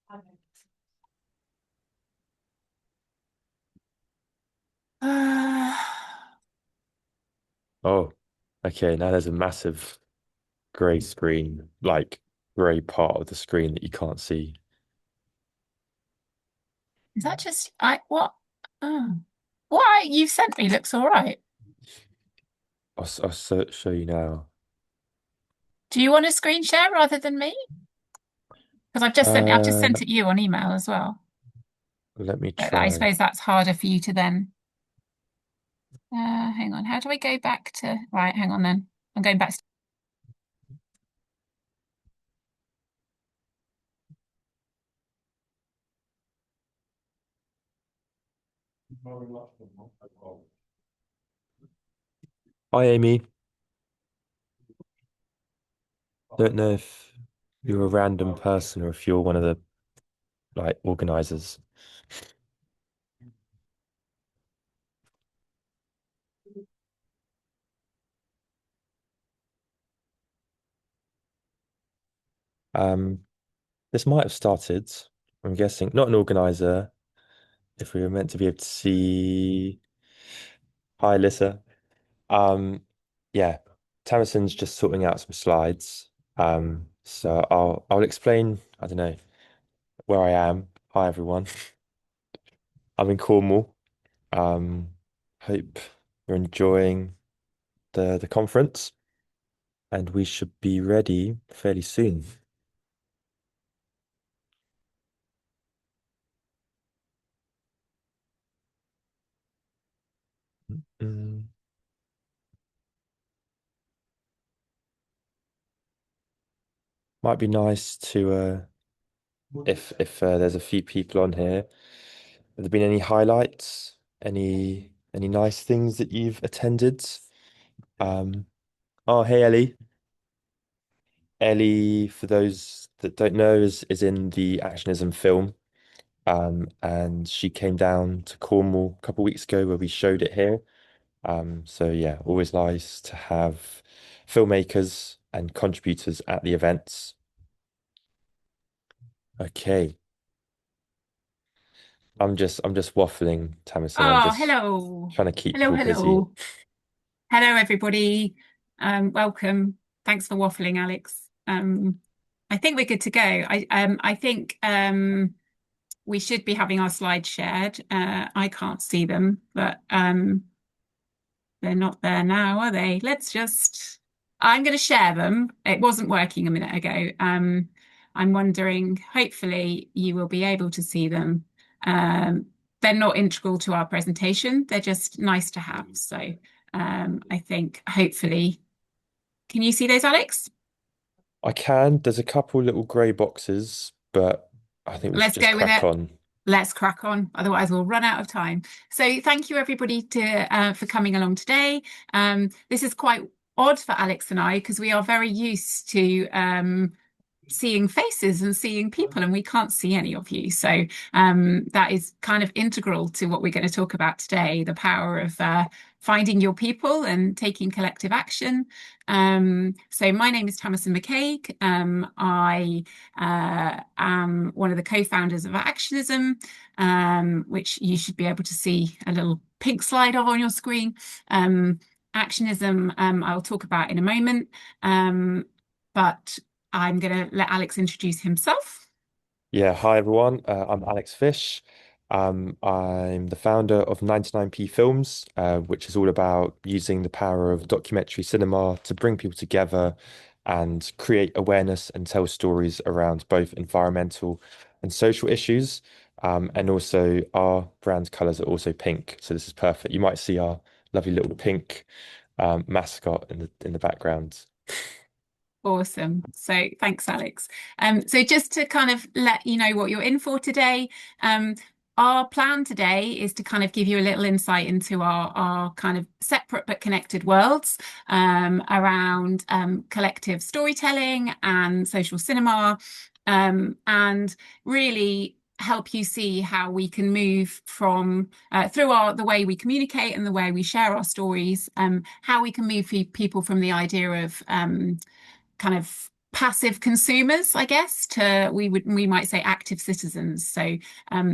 Uh, Oh, okay. Now there's a massive grey screen, like grey part of the screen that you can't see. is that just I what? Oh, what you've sent me looks all right. I'll show you now. Do you want a screen share rather than me? Because I've just Uh, sent it you on email as well. let me But I try. suppose that's harder for you to then. Hang on. How do I go back to? Right, hang on then. I'm going back. Hi, Amy. Don't know if you're a random person or if you're one of the like organizers. Um, this might have started, I'm guessing, not an organizer, if we were meant to be able to see. Hi, Lissa. Um, yeah, Tamasine's just sorting out some slides. So I'll explain, I don't know, where I am. Hi, everyone. I'm in Cornwall. Um, hope you're enjoying the conference, and we should be ready fairly soon. Mm, might be nice to if there's a few people on here. Have there been any highlights? Any nice things that you've attended? Um, oh, hey Ellie. Ellie, for those that don't know, is in the Actionism film. And she came down to Cornwall a couple of weeks ago where we showed it here. So yeah, always nice to have filmmakers and contributors at the events. Okay. I'm just waffling, Tamsin. I'm Oh, just hello. trying to keep Hello, people busy. hello. Hello, everybody. Welcome. Thanks for waffling, Alex. I think we're good to go. I think we should be having our slides shared. I can't see them, but they're not there now, are they? I'm going to share them. It wasn't working a minute ago. I'm wondering, hopefully, you will be able to see them. Um, they're not integral to our presentation, they're just nice to have. So I think, hopefully, can you see those, Alex? I can. There's a couple little grey boxes, but I think we should Let's just go with crack it. on. Let's crack on, otherwise we'll run out of time. So thank you everybody for coming along today. This is quite odd for Alex and I because we are very used to seeing faces and seeing people, and we can't see any of you. So that is kind of integral to what we're going to talk about today, the power of finding your people and taking collective action. So my name is Tamasine McCaig. I am one of the co-founders of ACTionism, which you should be able to see a little pink slide of on your screen. Actionism, I'll talk about in a moment. But I'm going to let Alex introduce himself. Yeah, hi everyone. I'm Alex Fish. I'm the founder of 99p Films, which is all about using the power of documentary cinema to bring people together and create awareness and tell stories around both environmental and social issues. And also our brand colors are also pink, so this is perfect. You might see our lovely little pink mascot in the background. Awesome. So thanks, Alex. So just to kind of let you know what you're in for today, our plan today is to kind of give you a little insight into our kind of separate but connected worlds around collective storytelling and social cinema, and really help you see how we can move from through the way we communicate and the way we share our stories, how we can move people from the idea of kind of passive consumers, I guess, to we might say active citizens. So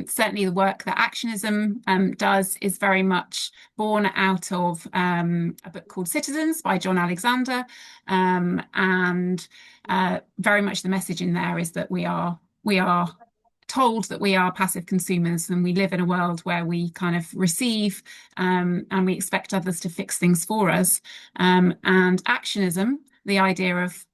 certainly the work that Actionism does is very much born out of a book called Citizens by John Alexander, and very much the message in there is that we are told that we are passive consumers and we live in a world where we kind of receive and we expect others to fix things for us. And actionism, the idea of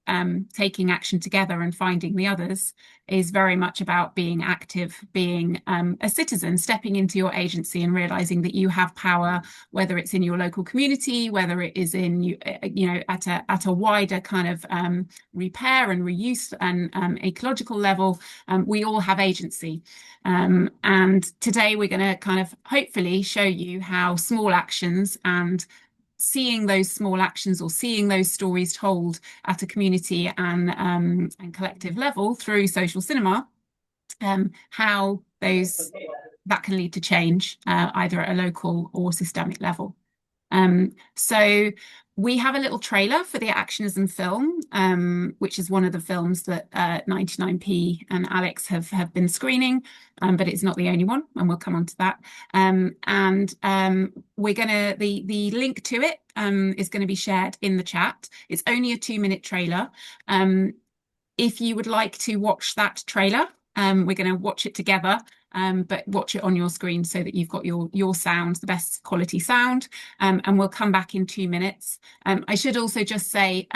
taking action together and finding the others, is very much about being active, being a citizen, stepping into your agency and realizing that you have power, whether it's in your local community, whether it is in at a wider kind of repair and reuse and ecological level. We all have agency. And today we're going to kind of hopefully show you how small actions and seeing those small actions or seeing those stories told at a community and collective level through social cinema, how that can lead to change either at a local or systemic level. So we have a little trailer for the Actionism film, which is one of the films that 99p and Alex have been screening, but it's not the only one, and we'll come on to that. We're gonna the link to it is going to be shared in the chat. It's only a 2-minute trailer. If you would like to watch that trailer, we're going to watch it together. But watch it on your screen so that you've got your sound, the best quality sound, and we'll come back in 2 minutes. I should also just say,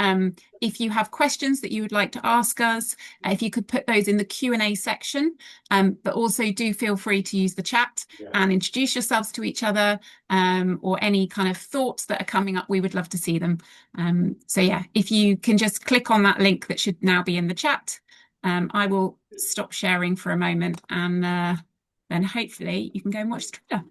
if you have questions that you would like to ask us, if you could put those in the Q&A section, but also do feel free to use the chat and introduce yourselves to each other, or any kind of thoughts that are coming up, we would love to see them. So yeah, if you can just click on that link that should now be in the chat. I will stop sharing for a moment and then hopefully you can go and watch the trailer.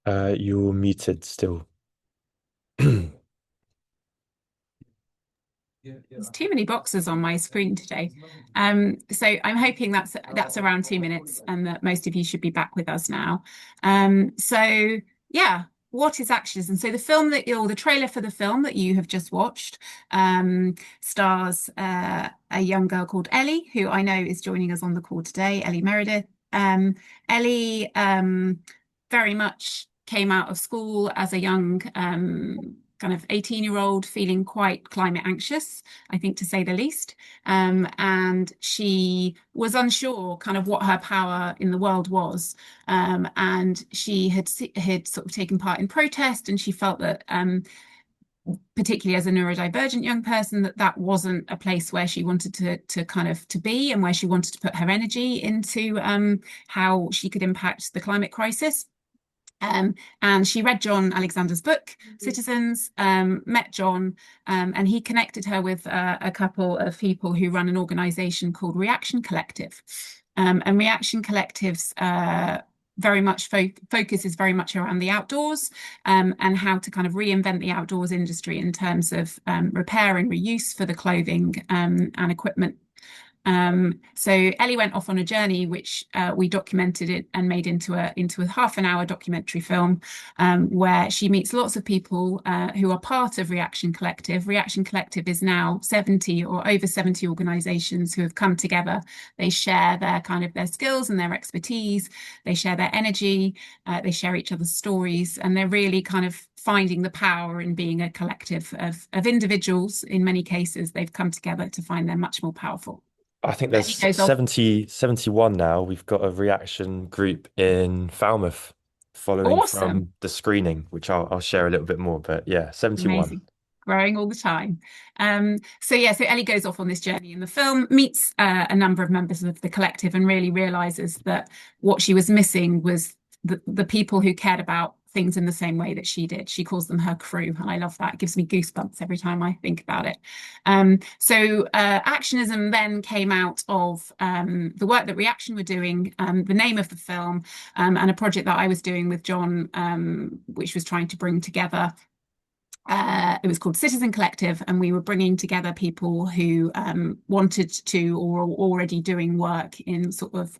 You're muted still. There's too many boxes on my screen today. So I'm hoping that's around 2 minutes and that most of you should be back with us now. So yeah, what is Actionism? So the film or the trailer for the film that you have just watched stars a young girl called Ellie, who I know is joining us on the call today, Ellie Meredith. Ellie very much came out of school as a young kind of 18-year-old feeling quite climate anxious, I think, to say the least. And she was unsure kind of what her power in the world was. And she had sort of taken part in protest, and she felt that particularly as a neurodivergent young person, that wasn't a place where she wanted to kind of to be, and where she wanted to put her energy into how she could impact the climate crisis. Um, and she read John Alexander's book, Citizens, met John, and he connected her with a couple of people who run an organization called Reaction Collective. And Reaction Collectives very much focus is very much around the outdoors, and how to kind of reinvent the outdoors industry in terms of repair and reuse for the clothing and equipment. So Ellie went off on a journey, which we documented it and made into a half an hour documentary film, where she meets lots of people who are part of Reaction Collective. Reaction Collective is now 70 or over 70 organizations who have come together. They share their kind of their skills and their expertise. They share their energy. They share each other's stories, and they're really kind of finding the power in being a collective of individuals. In many cases, they've come together to find they're much more powerful. I think Ellie there's goes off. 71 now. We've got a reaction group in Falmouth following Awesome. from the screening, which I'll share a little bit more. But yeah, 71. Amazing. Growing all the time. So Ellie goes off on this journey in the film, meets a number of members of the collective, and really realizes that what she was missing was the people who cared about things in the same way that she did. She calls them her crew, and I love that. It gives me goosebumps every time I think about it. Actionism then came out of the work that Reaction were doing, the name of the film, and a project that I was doing with John, which was trying to bring together it was called Citizen Collective, and we were bringing together people who wanted to or were already doing work in sort of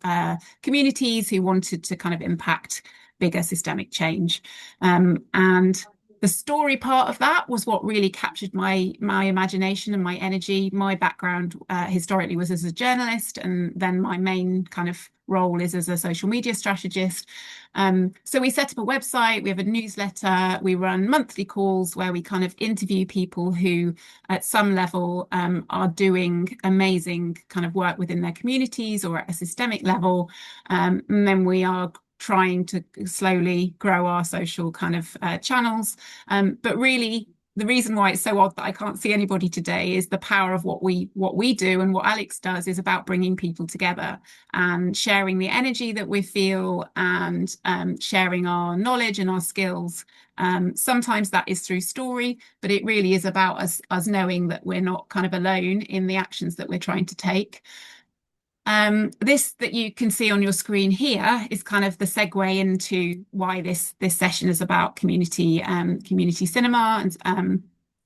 communities who wanted to kind of impact bigger systemic change. And the story part of that was what really captured my imagination and my energy. My background historically was as a journalist, and then my main kind of role is as a social media strategist. So we set up a website, we have a newsletter, we run monthly calls where we kind of interview people who, at some level, are doing amazing kind of work within their communities or at a systemic level. And then we are trying to slowly grow our social kind of channels. But really, the reason why it's so odd that I can't see anybody today is the power of what we do, and what Alex does is about bringing people together and sharing the energy that we feel, and sharing our knowledge and our skills. Sometimes that is through story, but it really is about us knowing that we're not kind of alone in the actions that we're trying to take. This that you can see on your screen here is kind of the segue into why this session is about community cinema. And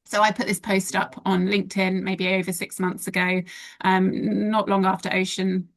so I put this post up on LinkedIn maybe over 6 months ago, not long after Ocean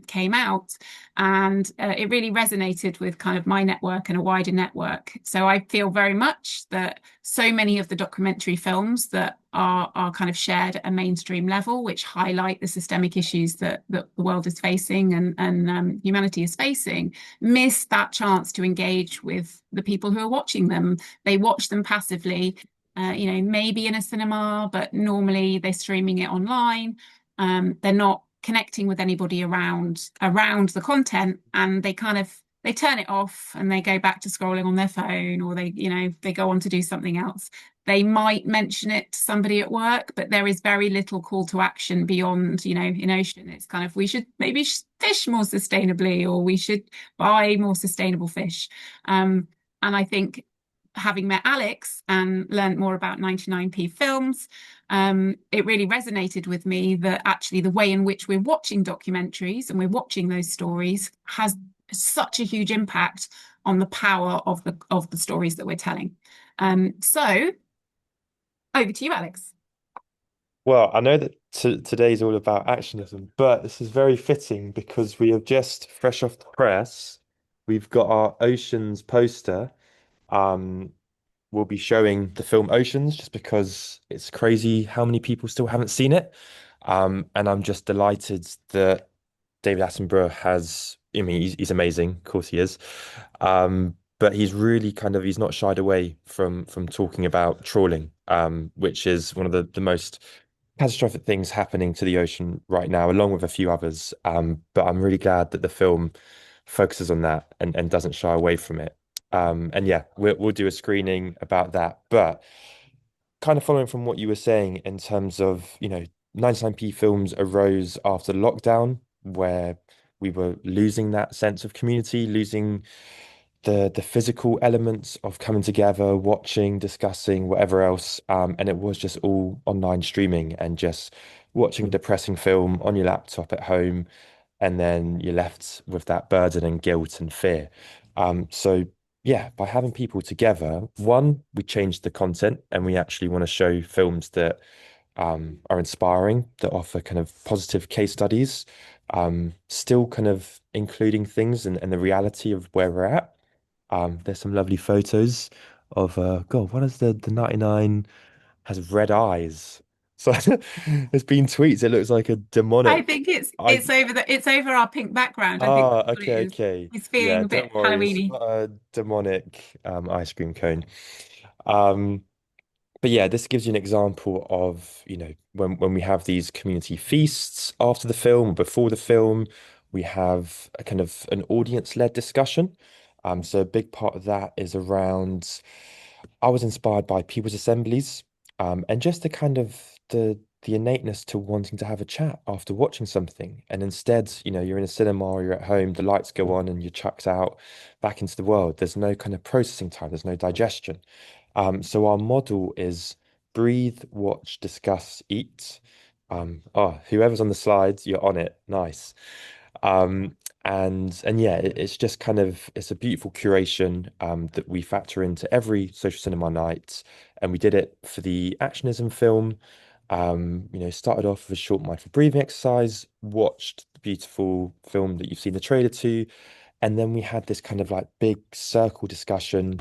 came out, and it really resonated with kind of my network and a wider network. So I feel very much that so many of the documentary films that are kind of shared at a mainstream level, which highlight the systemic issues that the world is facing and humanity is facing, miss that chance to engage with the people who are watching them. They watch them passively, maybe in a cinema, but normally they're streaming it online. They're not connecting with anybody around the content, and they turn it off and they go back to scrolling on their phone, or they go on to do something else. They might mention it to somebody at work, but there is very little call to action beyond, in Ocean. It's kind of, we should maybe fish more sustainably, or we should buy more sustainable fish. And I think, having met Alex and learned more about 99p films, it really resonated with me that actually the way in which we're watching documentaries and we're watching those stories has such a huge impact on the power of the stories that we're telling. So over to you, Alex. Well, I know that today's all about actionism, but this is very fitting because we have just fresh off the press. We've got our Oceans poster. Um, we'll be showing the film Oceans just because it's crazy how many people still haven't seen it. And I'm just delighted that David Attenborough has, I mean, he's amazing, of course he is. But he's really he's not shied away from talking about trawling, which is one of the most catastrophic things happening to the ocean right now, along with a few others. But I'm really glad that the film focuses on that and doesn't shy away from it. And yeah, we'll do a screening about that. But kind of following from what you were saying in terms of, 99p films arose after lockdown, where we were losing that sense of community, losing the physical elements of coming together, watching, discussing, whatever else. And it was just all online streaming and just watching a depressing film on your laptop at home, and then you're left with that burden and guilt and fear. So yeah, by having people together, one, we changed the content and we actually want to show films that are inspiring, that offer kind of positive case studies, still kind of including things and the reality of where we're at. There's some lovely photos of God, what is the 99 has red eyes. So there's been tweets. It looks like a I demonic. think it's I it's over our pink background. I think that's what it okay, is. okay. It's Yeah, feeling a bit don't worry. It's Halloweeny. not a demonic ice cream cone. Um, but yeah, this gives you an example of, when we have these community feasts after the film, before the film, we have a kind of an audience-led discussion. So a big part of that is around, I was inspired by people's assemblies, and just the kind of the innateness to wanting to have a chat after watching something. And instead, you're in a cinema or you're at home, the lights go on and you're chucked out back into the world. There's no kind of processing time, there's no digestion. So our model is breathe, watch, discuss, eat. Whoever's on the slides, you're on it. Nice. And yeah, it's just kind of it's a beautiful curation that we factor into every social cinema night, and we did it for the Actionism film. Started off with a short mindful breathing exercise, watched the beautiful film that you've seen the trailer to, and then we had this kind of like big circle discussion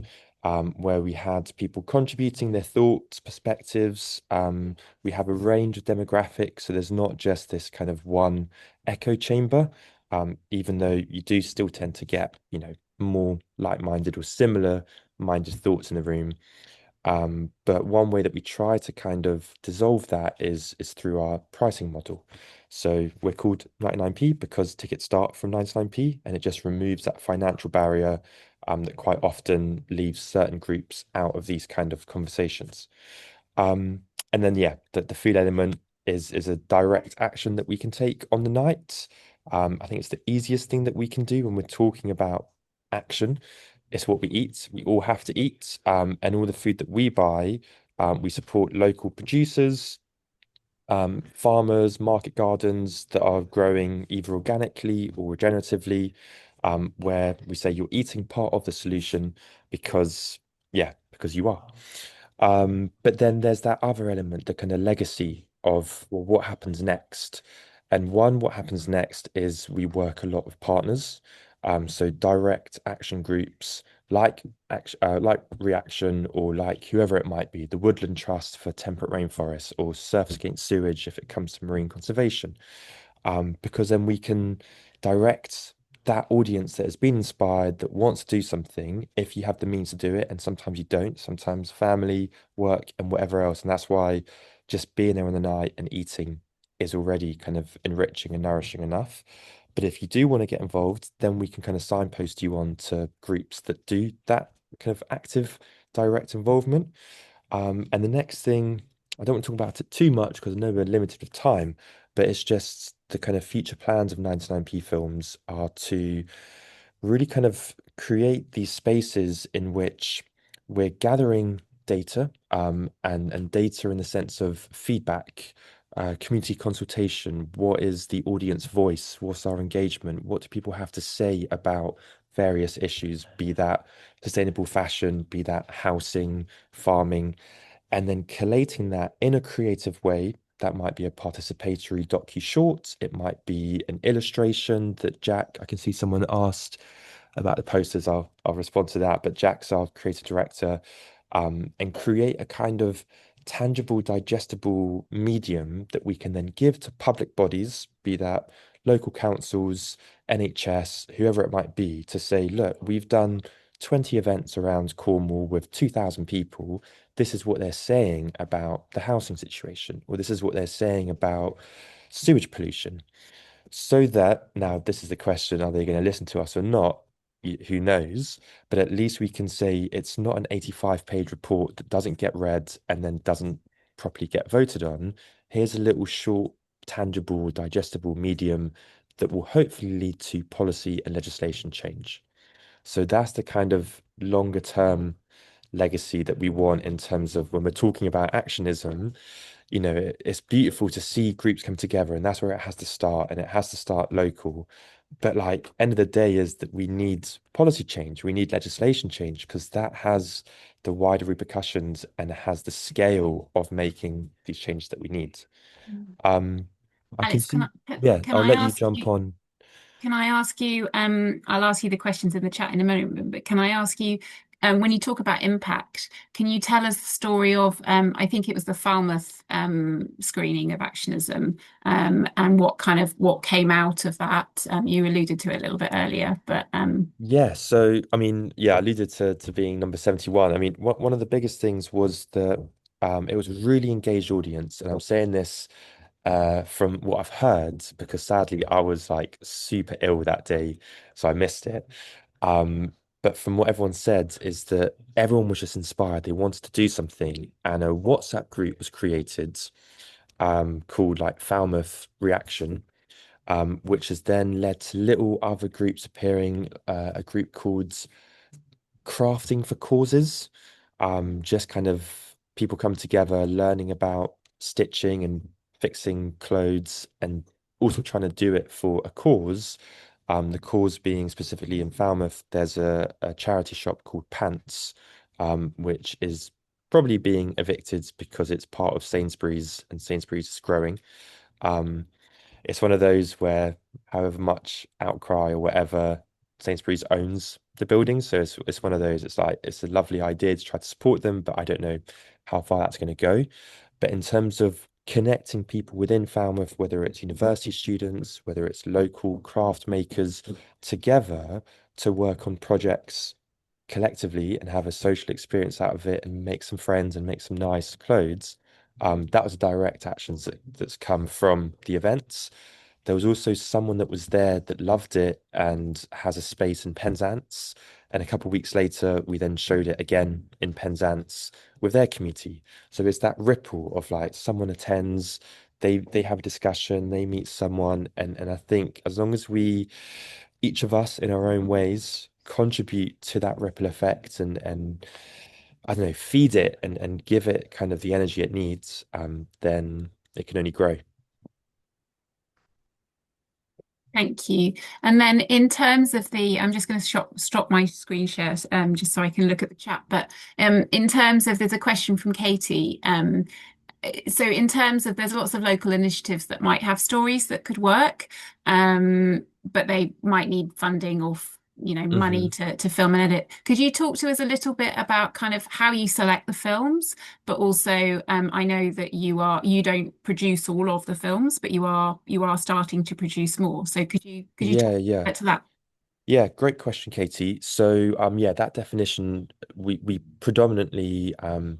where we had people contributing their thoughts, perspectives. We have a range of demographics, so there's not just this kind of one echo chamber, even though you do still tend to get, more like-minded or similar-minded thoughts in the room. But one way that we try to kind of dissolve that is through our pricing model. So we're called 99p because tickets start from 99p, and it just removes that financial barrier that quite often leaves certain groups out of these kind of conversations. Um, and then yeah, the food element is a direct action that we can take on the night. I think it's the easiest thing that we can do when we're talking about action. It's what we eat. We all have to eat. And all the food that we buy, we support local producers, farmers, market gardens that are growing either organically or regeneratively, where we say you're eating part of the solution because, yeah, because you are. But then there's that other element, the kind of legacy of, well, what happens next? And one, what happens next is we work a lot with partners. So direct action groups like Reaction or like whoever it might be, the Woodland Trust for temperate rainforests or Surfers Against Sewage if it comes to marine conservation. Because then we can direct that audience that has been inspired, that wants to do something, if you have the means to do it. And sometimes you don't, sometimes family, work, and whatever else. And that's why just being there on the night and eating is already kind of enriching and nourishing enough. But if you do want to get involved, then we can kind of signpost you on to groups that do that kind of active, direct involvement. And the next thing, I don't want to talk about it too much because I know we're limited with time, but it's just the kind of future plans of 99p films are to really kind of create these spaces in which we're gathering data, and data in the sense of feedback, community consultation. What is the audience voice? What's our engagement? What do people have to say about various issues, be that sustainable fashion, be that housing, farming, and then collating that in a creative way. That might be a participatory docu-short. It might be an illustration that Jack, I can see someone asked about the posters. I'll respond to that. But Jack's our creative director, and create a kind of tangible, digestible medium that we can then give to public bodies, be that local councils, NHS, whoever it might be, to say, look, we've done 20 events around Cornwall with 2,000 people. This is what they're saying about the housing situation, or this is what they're saying about sewage pollution. So that now this is the question, are they going to listen to us or not? Who knows? But at least we can say it's not an 85-page report that doesn't get read and then doesn't properly get voted on. Here's a little short, tangible, digestible medium that will hopefully lead to policy and legislation change. So that's the kind of longer term legacy that we want in terms of when we're talking about actionism. It's beautiful to see groups come together, and that's where it has to start, and it has to start local. But like, end of the day is that we need policy change, we need legislation change, because that has the wider repercussions and has the scale of making these changes that we need. Mm. Um, I can Alex, see, yeah, can I'll I let you ask jump you? on. Can I ask you, I'll ask you the questions in the chat in a moment, but can I ask you, when you talk about impact, can you tell us the story of, I think it was the Falmouth screening of Actionism, and what came out of that? You alluded to it a little bit earlier, but Yeah, so I mean, yeah, I alluded to being number 71. I mean, one of the biggest things was that it was a really engaged audience, and I'm saying this from what I've heard because sadly I was like super ill that day, so I missed it. Um, but from what everyone said is that everyone was just inspired. They wanted to do something, and a WhatsApp group was created called like Falmouth Reaction, which has then led to little other groups appearing, a group called Crafting for Causes. Just kind of people come together learning about stitching and fixing clothes and also trying to do it for a cause. The cause being specifically in Falmouth, there's a charity shop called Pants, which is probably being evicted because it's part of Sainsbury's and Sainsbury's is growing. Um, it's one of those where, however much outcry or whatever, Sainsbury's owns the building. So it's one of those. It's like it's a lovely idea to try to support them, but I don't know how far that's going to go. But in terms of connecting people within Falmouth, whether it's university students, whether it's local craft makers, together to work on projects collectively and have a social experience out of it and make some friends and make some nice clothes. That was direct actions that's come from the events. There was also someone that was there that loved it and has a space in Penzance. And a couple of weeks later, we then showed it again in Penzance with their community. So it's that ripple of like someone attends, they have a discussion, they meet someone, and I think as long as we each of us in our own ways contribute to that ripple effect and I don't know, feed it and give it kind of the energy it needs, then it can only grow. thank you. And then in terms of I'm just going to stop my screen share, just so I can look at the chat. But in terms of, there's a question from Katie. So in terms of, there's lots of local initiatives that might have stories that could work, but they might need funding or money Hmm. to film and edit. Could you talk to us a little bit about kind of how you select the films, but also I know that you don't produce all of the films, but you are starting to produce more. So could you talk Yeah, a yeah. bit to that? Yeah, great question, Katie. So, yeah, that definition, we predominantly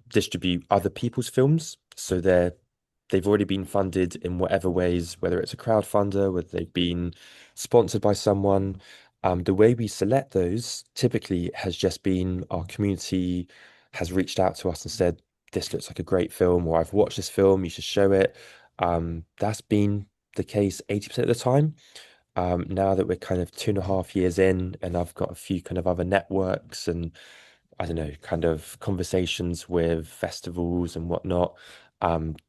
distribute other people's films. So they've already been funded in whatever ways, whether it's a crowdfunder, whether they've been sponsored by someone. The way we select those typically has just been our community has reached out to us and said, "This looks like a great film," or "I've watched this film, you should show it." That's been the case 80% of the time. Now that we're kind of 2.5 years in, and I've got a few kind of other networks and I don't know, kind of conversations with festivals and whatnot,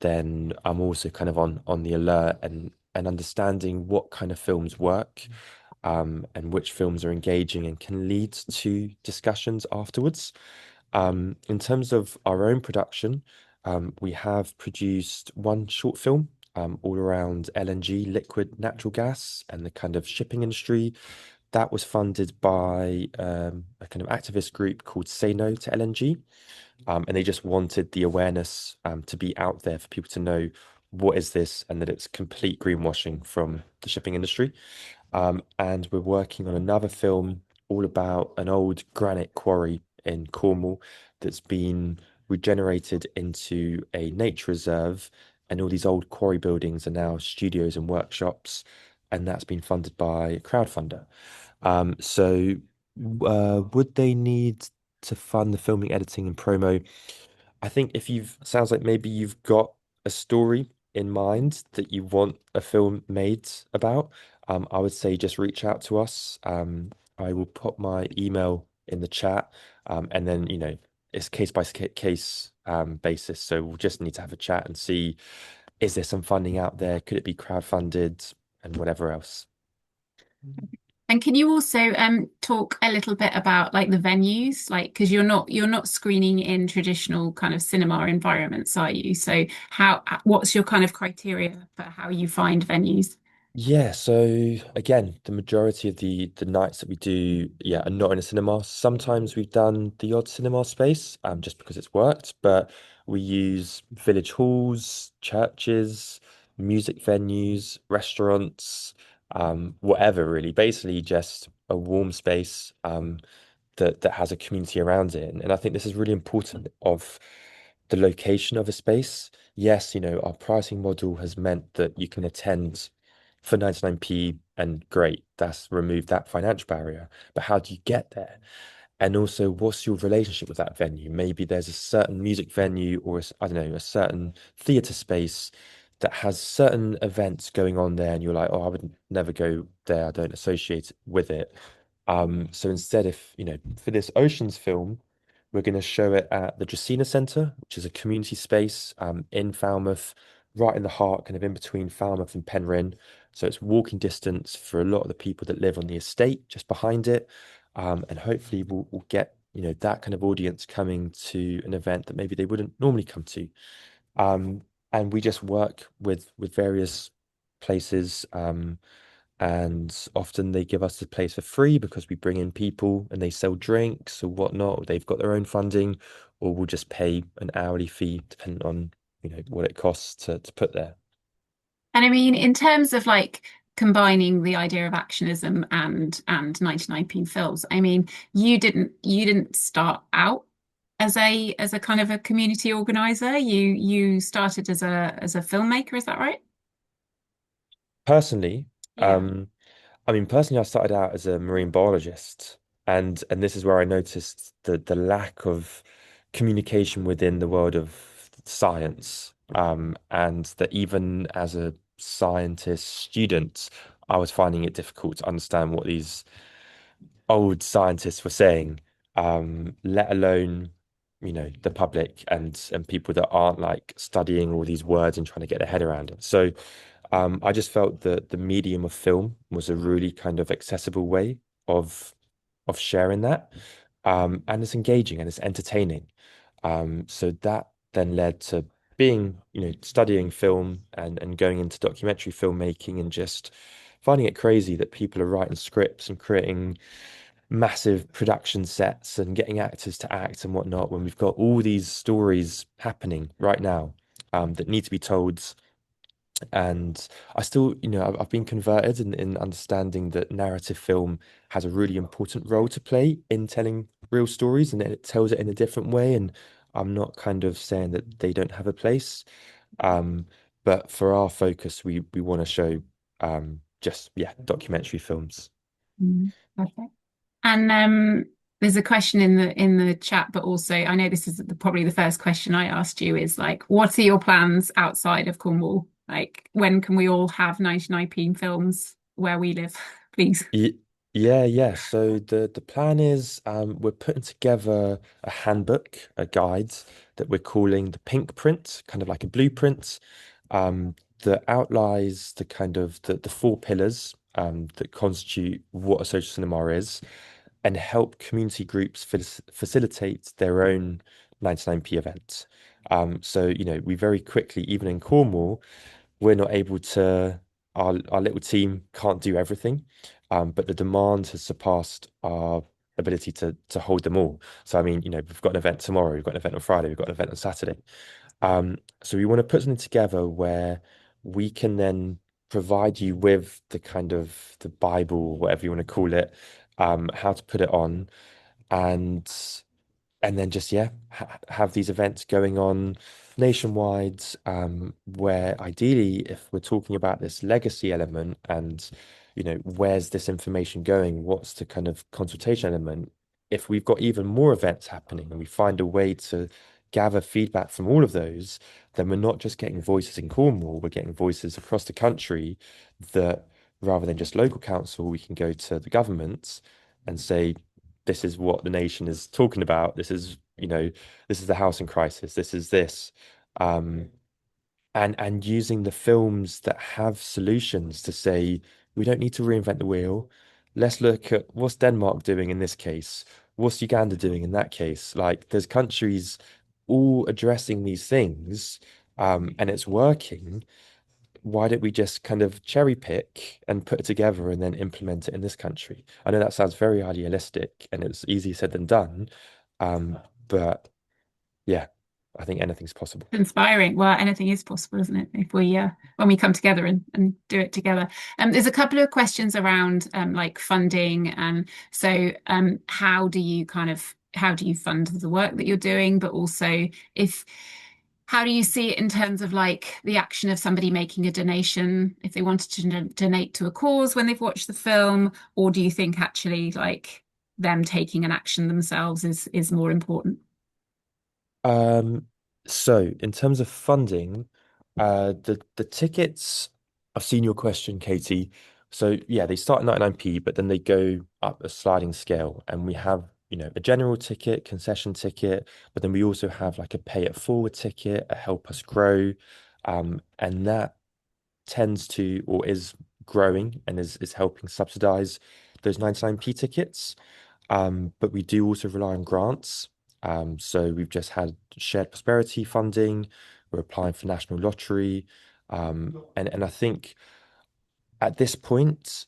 then I'm also kind of on the alert and understanding what kind of films work, and which films are engaging and can lead to discussions afterwards. In terms of our own production, we have produced one short film all around LNG, liquid natural gas, and the kind of shipping industry. That was funded by a kind of activist group called Say No to LNG. And they just wanted the awareness to be out there for people to know what is this and that it's complete greenwashing from the shipping industry. And we're working on another film all about an old granite quarry in Cornwall that's been regenerated into a nature reserve. And all these old quarry buildings are now studios and workshops. And that's been funded by a crowdfunder. So, would they need to fund the filming, editing, and promo? I think if you've sounds like maybe you've got a story in mind that you want a film made about, I would say just reach out to us. I will put my email in the chat, and then it's case by case basis. So we'll just need to have a chat and see, is there some funding out there? Could it be crowdfunded and whatever else? And can you also talk a little bit about like the venues, like because you're not screening in traditional kind of cinema environments, are you? So how what's your kind of criteria for how you find venues? Yeah, so again, the majority of the nights that we do, yeah, are not in a cinema. Sometimes we've done the odd cinema space, just because it's worked, but we use village halls, churches, music venues, restaurants, whatever really. Basically, just a warm space, that has a community around it. And I think this is really important of the location of a space. Yes, our pricing model has meant that you can attend for 99p and great, that's removed that financial barrier. But how do you get there? And also, what's your relationship with that venue? Maybe there's a certain music venue or I don't know, a certain theatre space that has certain events going on there, and you're like, oh, I would never go there. I don't associate with it. So instead, if for this Oceans film, we're going to show it at the Dracaena Centre, which is a community space in Falmouth, right in the heart, kind of in between Falmouth and Penryn. So it's walking distance for a lot of the people that live on the estate just behind it. And hopefully we'll get, that kind of audience coming to an event that maybe they wouldn't normally come to. Um, and we just work with various places. And often they give us the place for free because we bring in people and they sell drinks or whatnot, or they've got their own funding, or we'll just pay an hourly fee depending on, what it costs to put there. And I mean, in terms of like combining the idea of actionism and 99p films, I mean, you didn't start out as a kind of a community organizer. You started as a filmmaker, is that right? Personally, Yeah. um, I mean, personally, I started out as a marine biologist, and this is where I noticed the lack of communication within the world of science, and that even as a scientist student, I was finding it difficult to understand what these old scientists were saying, let alone, the public and people that aren't like studying all these words and trying to get their head around it. So, I just felt that the medium of film was a really kind of accessible way of sharing that. And it's engaging and it's entertaining. So that then led to being, studying film and going into documentary filmmaking and just finding it crazy that people are writing scripts and creating massive production sets and getting actors to act and whatnot when we've got all these stories happening right now, that need to be told. And I still, I've been converted in understanding that narrative film has a really important role to play in telling real stories, and that it tells it in a different way. And I'm not kind of saying that they don't have a place. Um, but for our focus, we want to show just yeah, documentary films. Mm, perfect. And there's a question in the chat, but also I know this is probably the first question I asked you is like, what are your plans outside of Cornwall? Like, when can we all have 99p films where we live, please? Ye- Yeah, yeah. So the plan is, we're putting together a handbook, a guide that we're calling the Pink Print, kind of like a blueprint, that outlines the kind of the four pillars that constitute what a social cinema is, and help community groups facilitate their own 99p events. So we very quickly, even in Cornwall, we're not able to, our little team can't do everything, but the demand has surpassed our ability to hold them all. So I mean, we've got an event tomorrow, we've got an event on Friday, we've got an event on Saturday. So we want to put something together where we can then provide you with the kind of the Bible, whatever you want to call it, how to put it on, and then just yeah, have these events going on nationwide, where ideally, if we're talking about this legacy element and where's this information going, what's the kind of consultation element, if we've got even more events happening and we find a way to gather feedback from all of those, then we're not just getting voices in Cornwall, we're getting voices across the country, that rather than just local council, we can go to the government and say, this is what the nation is talking about. This is, this is the housing crisis. This is this. Um, and using the films that have solutions to say, we don't need to reinvent the wheel. Let's look at what's Denmark doing in this case. What's Uganda doing in that case? Like, there's countries all addressing these things, and it's working. Why don't we just kind of cherry pick and put it together and then implement it in this country? I know that sounds very idealistic and it's easier said than done. But yeah, I think anything's possible. Inspiring. Well, anything is possible, isn't it? If we when we come together and do it together. There's a couple of questions around like funding, and so how do you fund the work that you're doing, but also if how do you see it in terms of like the action of somebody making a donation if they wanted to donate to a cause when they've watched the film, or do you think actually like them taking an action themselves is more important? Um, so in terms of funding, the tickets, I've seen your question, Katie. So yeah, they start at 99p, but then they go up a sliding scale, and we have, a general ticket, concession ticket, but then we also have like a pay it forward ticket, a help us grow, and that tends to or is growing and is helping subsidize those 99p tickets. But we do also rely on grants. So we've just had shared prosperity funding. We're applying for national lottery. And I think at this point,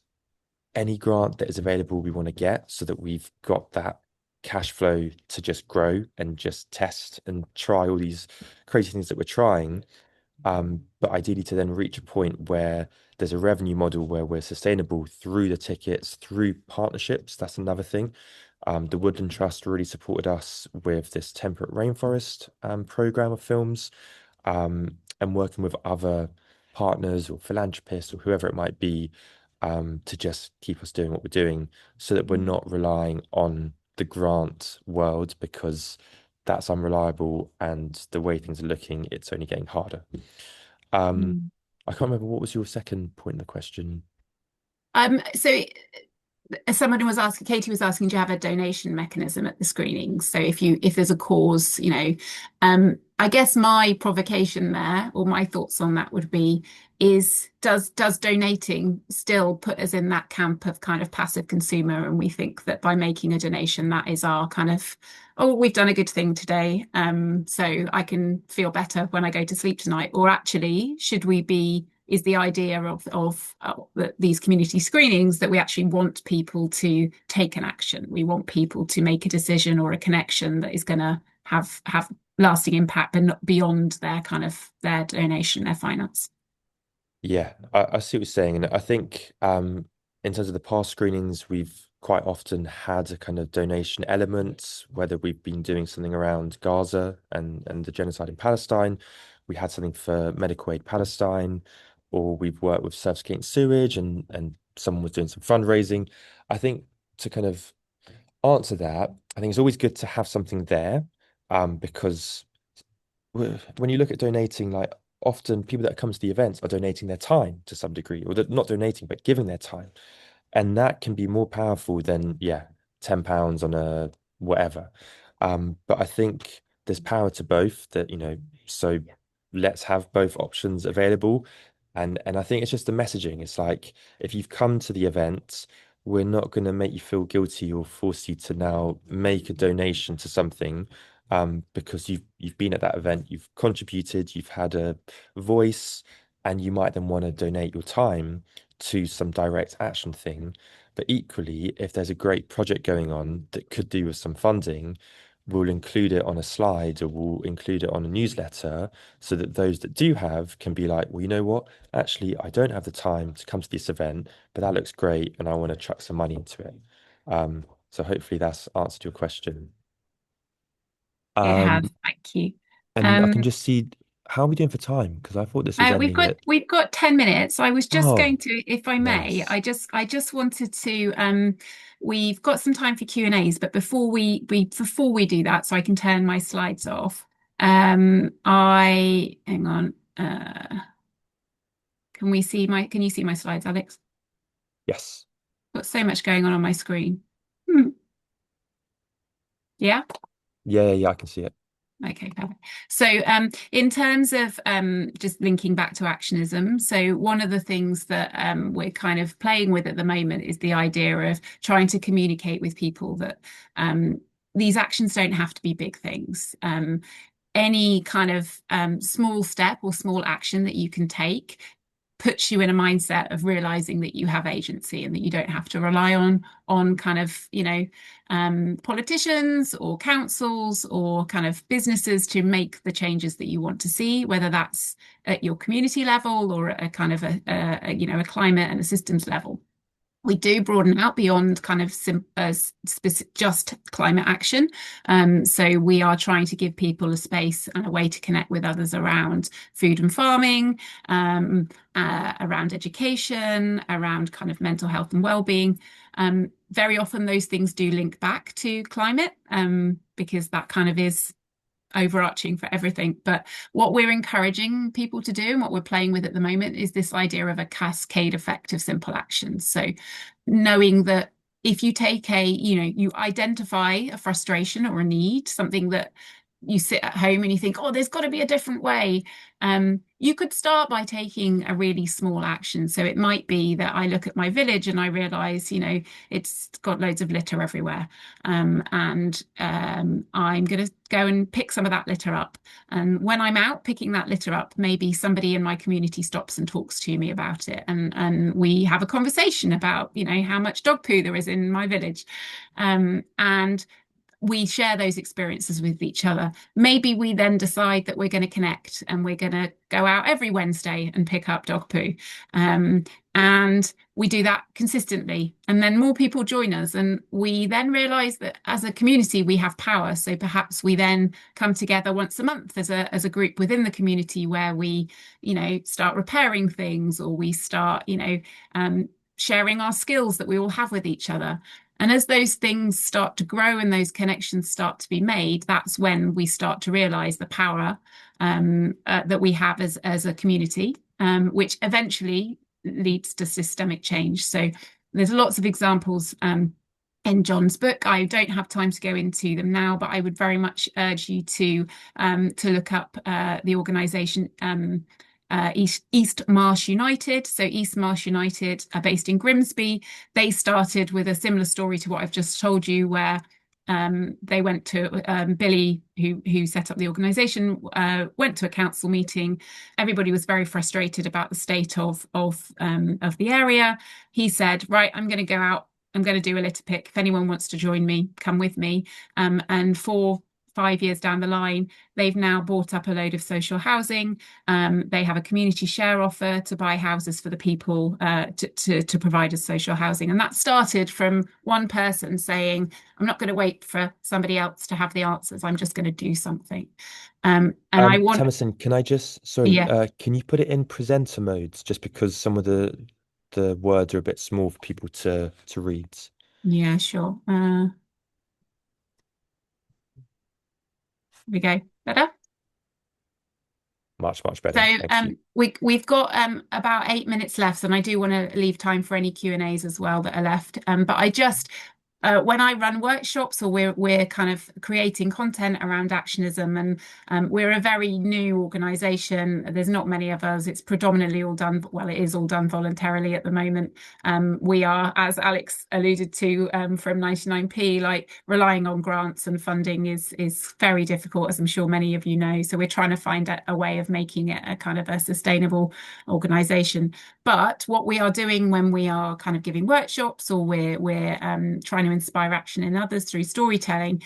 any grant that is available, we want to get so that we've got that cash flow to just grow and just test and try all these crazy things that we're trying. But ideally to then reach a point where there's a revenue model where we're sustainable through the tickets, through partnerships. That's another thing. The Woodland Trust really supported us with this temperate rainforest program of films, and working with other partners or philanthropists or whoever it might be, to just keep us doing what we're doing so that we're not relying on the grant world because that's unreliable and the way things are looking, it's only getting harder. Um, Mm. I can't remember what was your second point in the question. So someone was asking, Katie was asking, do you have a donation mechanism at the screenings? So if there's a cause, I guess my provocation there or my thoughts on that would be is does donating still put us in that camp of kind of passive consumer, and we think that by making a donation that is our kind of, oh, we've done a good thing today, so I can feel better when I go to sleep tonight, or actually should we be is the idea of these community screenings that we actually want people to take an action. We want people to make a decision or a connection that is going to have lasting impact, but not beyond their kind of their donation, their finance. Yeah, I see what you're saying. And I think in terms of the past screenings, we've quite often had a kind of donation element, whether we've been doing something around Gaza and the genocide in Palestine, we had something for Medical Aid Palestine, or we've worked with Surfscape Sewage and someone was doing some fundraising. I think to kind of answer that, I think it's always good to have something there, because when you look at donating, like often people that come to the events are donating their time to some degree, or they're not donating, but giving their time. And that can be more powerful than, yeah, £10 on a whatever. But I think there's power to both that, so let's have both options available. And I think it's just the messaging. It's like if you've come to the event, we're not going to make you feel guilty or force you to now make a donation to something, because you've been at that event, you've contributed, you've had a voice, and you might then want to donate your time to some direct action thing. But equally, if there's a great project going on that could do with some funding, we'll include it on a slide or we'll include it on a newsletter so that those that do have can be like, well, you know what? Actually, I don't have the time to come to this event, but that looks great and I want to chuck some money into it. So hopefully that's answered your question. It Um, has. Thank you. and I Um, can just see, how are we doing for time? Because I thought this was we've ending got at, we've got 10 minutes. I was just going oh, to, if I may, nice. I just wanted to we've got some time for Q&As, but before we do that, so I can turn my slides off. I hang on. Can you see my slides, Alex? Yes. Got so much going on my screen. Yeah. Yeah, I can see it. Okay, perfect. So, in terms of just linking back to actionism, so one of the things that we're kind of playing with at the moment is the idea of trying to communicate with people that these actions don't have to be big things. Any kind of small step or small action that you can take puts you in a mindset of realizing that you have agency and that you don't have to rely on kind of politicians or councils or kind of businesses to make the changes that you want to see, whether that's at your community level or at a kind of a climate and a systems level. We do broaden out beyond kind of just climate action. So we are trying to give people a space and a way to connect with others around food and farming, around education, around kind of mental health and well-being. Very often those things do link back to climate, because that kind of is overarching for everything. But what we're encouraging people to do and what we're playing with at the moment is this idea of a cascade effect of simple actions. So knowing that if you take you identify a frustration or a need, something that you sit at home and you think, oh, there's got to be a different way. You could start by taking a really small action. So it might be that I look at my village and I realize, it's got loads of litter everywhere. And I'm going to go and pick some of that litter up. And when I'm out picking that litter up, maybe somebody in my community stops and talks to me about it. And we have a conversation about, how much dog poo there is in my village. And we share those experiences with each other. Maybe we then decide that we're going to connect and we're going to go out every Wednesday and pick up dog poo. And we do that consistently. And then more people join us. And we then realize that as a community, we have power. So perhaps we then come together once a month as a group within the community where we, start repairing things or we start, sharing our skills that we all have with each other. And as those things start to grow and those connections start to be made, that's when we start to realize the power that we have as a community, which eventually leads to systemic change. So there's lots of examples in John's book. I don't have time to go into them now, but I would very much urge you to look up the organisation East Marsh United. So East Marsh United are based in Grimsby. They started with a similar story to what I've just told you, where they went to Billy, who set up the organisation, went to a council meeting. Everybody was very frustrated about the state of the area. He said, "Right, I'm going to go out. I'm going to do a litter pick. If anyone wants to join me, come with me." And 4-5 years down the line, they've now bought up a load of social housing. They have a community share offer to buy houses for the people to provide us social housing. And that started from one person saying, I'm not going to wait for somebody else to have the answers. I'm just going to do something. And I want, Tamasine, can I just, sorry, yeah, can you put it in presenter modes just because some of the words are a bit small for people to read? yeah, sure. Here we go. Better? Much So better. Thank you. we've got about 8 minutes left, and I do want to leave time for any Q&As as well that are left. But I just when I run workshops or we're kind of creating content around actionism, and we're a very new organisation. There's not many of us. It's predominantly all done. Well, it is all done voluntarily at the moment. We are, as Alex alluded to, from 99p, like relying on grants and funding is very difficult, as I'm sure many of you know. So we're trying to find a way of making it a kind of a sustainable organisation. But what we are doing when we are kind of giving workshops or we're trying to inspire action in others through storytelling,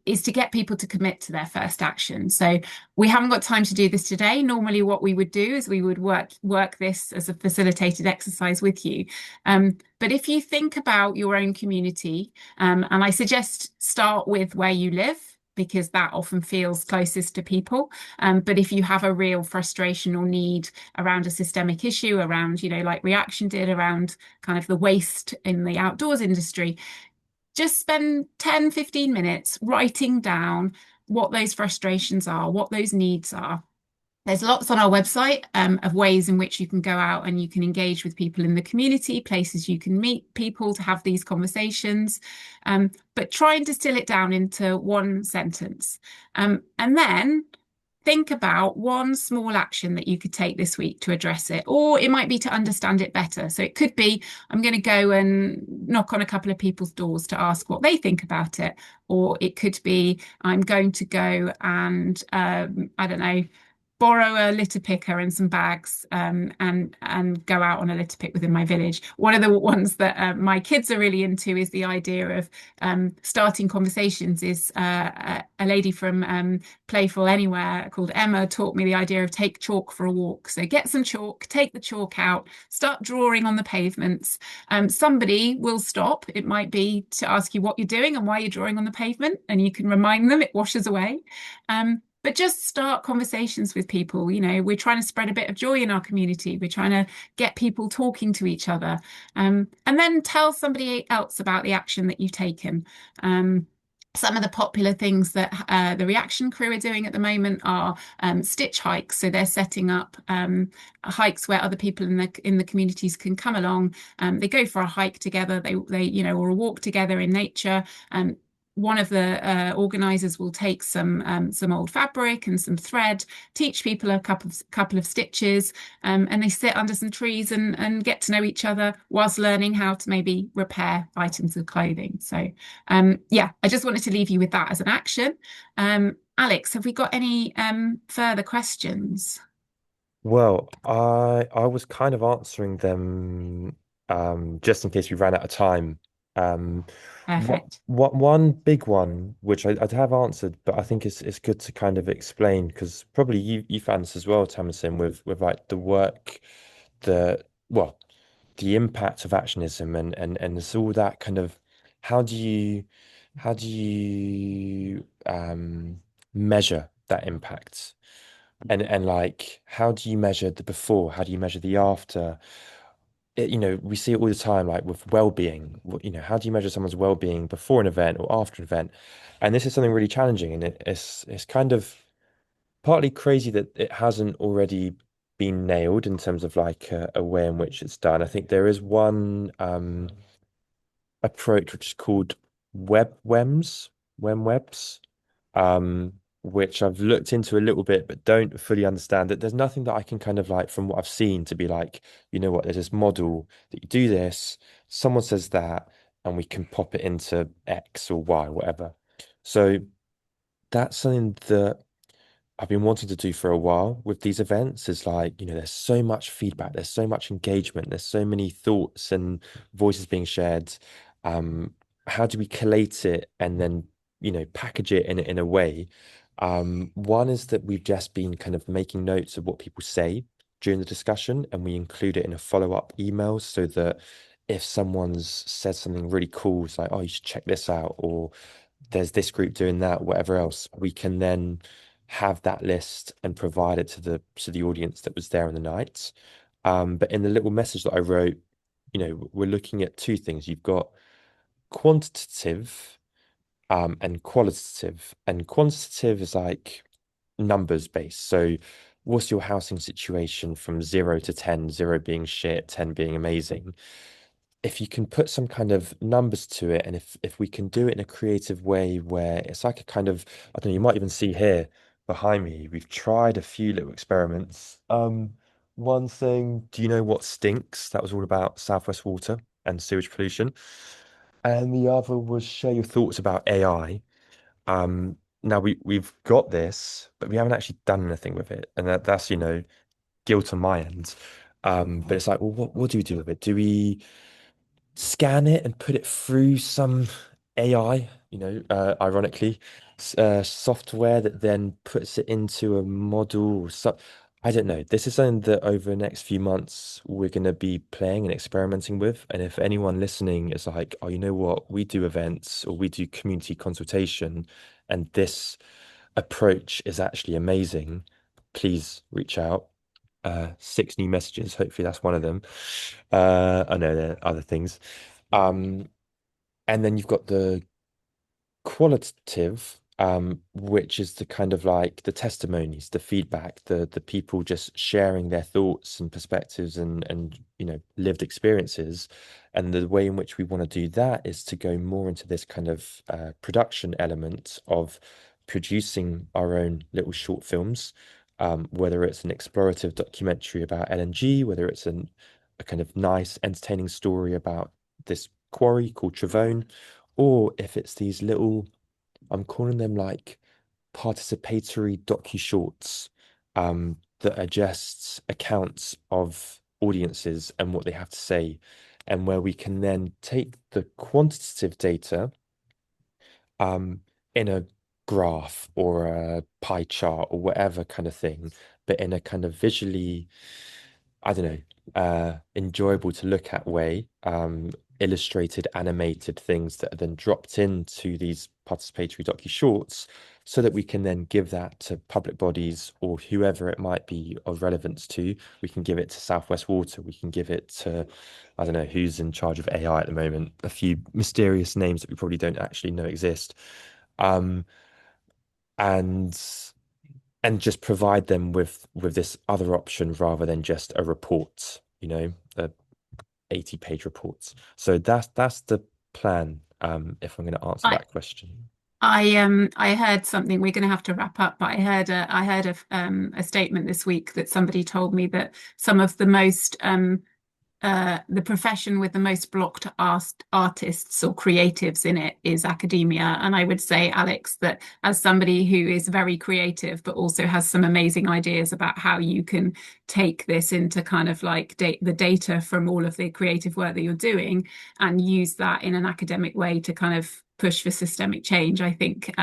is to get people to commit to their first action. So we haven't got time to do this today. Normally what we would do is we would work this as a facilitated exercise with you. But if you think about your own community, and I suggest start with where you live, because that often feels closest to people. But if you have a real frustration or need around a systemic issue, around, like Reaction did, around kind of the waste in the outdoors industry, just spend 10-15 minutes writing down what those frustrations are, what those needs are, There's lots on our website of ways in which you can go out and you can engage with people in the community, places you can meet people to have these conversations. But try and distill it down into one sentence. And then think about one small action that you could take this week to address it, or it might be to understand it better. So it could be, I'm going to go and knock on a couple of people's doors to ask what they think about it. Or it could be, I'm going to go and, I don't know, borrow a litter picker and some bags and go out on a litter pick within my village. One of the ones that my kids are really into is the idea of starting conversations. Is a lady from Playful Anywhere called Emma taught me the idea of take chalk for a walk. So get some chalk, take the chalk out, start drawing on the pavements. Somebody will stop. It might be to ask you what you're doing and why you're drawing on the pavement, and you can remind them it washes away. But just start conversations with people. You know, we're trying to spread a bit of joy in our community. We're trying to get people talking to each other. And then tell somebody else about the action that you've taken. Some of the popular things that the Reaction crew are doing at the moment are stitch hikes. So they're setting up hikes where other people in the communities can come along. They go for a hike together. They or a walk together in nature. One of the organisers will take some old fabric and some thread, teach people a couple of stitches, and they sit under some trees and get to know each other whilst learning how to maybe repair items of clothing. So, yeah, I just wanted to leave you with that as an action. Alex, have we got any further questions? Well, I was kind of answering them just in case we ran out of time. Um Perfect. what one big one which I'd have answered, but I think it's good to kind of explain because probably you found this as well, Tamsin, with like the work, the well, the impact of actionism and it's all that kind of how do you how do you measure that impact? And like, how do you measure the before? How do you measure the after? We see it all the time, like with well-being. How do you measure someone's well-being before an event or after an event? And this is something really challenging, and it's kind of partly crazy that it hasn't already been nailed in terms of like a way in which it's done. I think there is one approach which is called webs, which I've looked into a little bit, but don't fully understand it. There's nothing that I can kind of like from what I've seen to be like, you know what, there's this model that you do this, someone says that, and we can pop it into X or Y, whatever. So that's something that I've been wanting to do for a while with these events is like, there's so much feedback, there's so much engagement, there's so many thoughts and voices being shared. Um, how do we collate it and then, package it in a way? One is that we've just been kind of making notes of what people say during the discussion, and we include it in a follow-up email so that if someone's said something really cool, it's like, oh, you should check this out, or there's this group doing that, whatever else, we can then have that list and provide it to the audience that was there on the night. But in the little message that I wrote, we're looking at two things. You've got quantitative and qualitative. And quantitative is like numbers based. So what's your housing situation from 0 to 10, 0 being shit, 10 being amazing? If you can put some kind of numbers to it, and if we can do it in a creative way where it's like a kind of, I don't know, you might even see here behind me, we've tried a few little experiments. One thing, do you know what stinks? That was all about Southwest water and sewage pollution. And the other was share your thoughts about AI. Now we've got this, but we haven't actually done anything with it. And that's, guilt on my end. But it's like, well, what do we do with it? Do we scan it and put it through some AI, ironically, software that then puts it into a model or so. I don't know. This is something that over the next few months we're going to be playing and experimenting with. And if anyone listening is like, oh, you know what, we do events or we do community consultation, and this approach is actually amazing, please reach out. 6 new messages. Hopefully that's one of them. I know there are other things. Um, and then you've got the qualitative. which is the kind of like the testimonies, the feedback, the people just sharing their thoughts and perspectives and lived experiences. And the way in which we want to do that is to go more into this kind of production element of producing our own little short films, whether it's an explorative documentary about LNG, whether it's a kind of nice, entertaining story about this quarry called Travone, or if it's these little, I'm calling them like participatory docu-shorts, that are just accounts of audiences and what they have to say, and where we can then take the quantitative data, um, in a graph or a pie chart or whatever kind of thing, but in a kind of visually, I don't know, enjoyable to look at way, illustrated, animated things that are then dropped into these participatory docu-shorts so that we can then give that to public bodies or whoever it might be of relevance to. We can give it to Southwest Water, we can give it to, I don't know, who's in charge of AI at the moment, a few mysterious names that we probably don't actually know exist. Um, and just provide them with this other option rather than just a report, a 80-page report. So that's the plan, if I'm going to answer I that question. I heard something. We're going to have to wrap up, but I heard a statement this week that somebody told me that some of the most the profession with the most blocked artists or creatives in it is academia. And I would say, Alex, that as somebody who is very creative, but also has some amazing ideas about how you can take this into kind of like the data from all of the creative work that you're doing and use that in an academic way to kind of push for systemic change. I think,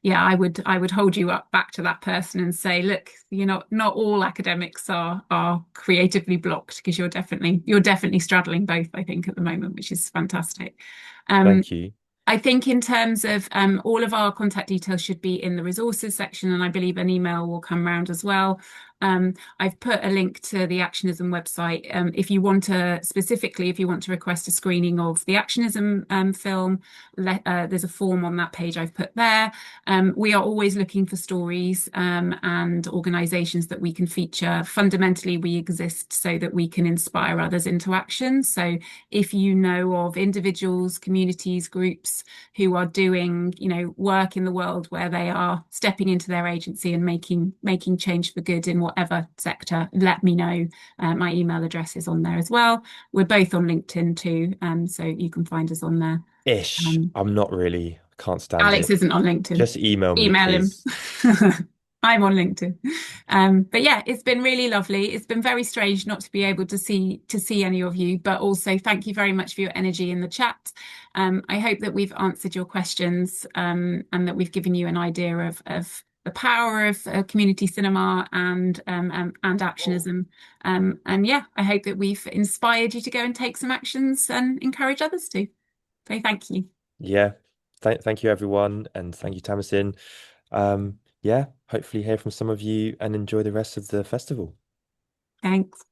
yeah, I would hold you up back to that person and say, look, not all academics are creatively blocked because you're definitely straddling both, I think, at the moment, which is fantastic. Um, Thank you. I think in terms of all of our contact details should be in the resources section, and I believe an email will come round as well. I've put a link to the Actionism website. If you want to specifically, if you want to request a screening of the Actionism film, there's a form on that page I've put there. We are always looking for stories and organisations that we can feature. Fundamentally, we exist so that we can inspire others into action. So if you know of individuals, communities, groups who are doing, work in the world where they are stepping into their agency and making change for good in whatever sector, let me know. My email address is on there as well. We're both on LinkedIn too, so you can find us on there. Ish. Um, I'm not really. Can't stand Alex it. isn't on LinkedIn. Just email me, Email him. please. I'm on LinkedIn. But yeah, it's been really lovely. It's been very strange not to be able to see any of you, but also thank you very much for your energy in the chat. I hope that we've answered your questions and that we've given you an idea of the power of community cinema and actionism. And yeah, I hope that we've inspired you to go and take some actions and encourage others to. So thank you. Yeah. Thank you, everyone, and thank you, Tamasine. Yeah, hopefully hear from some of you and enjoy the rest of the festival. Thanks.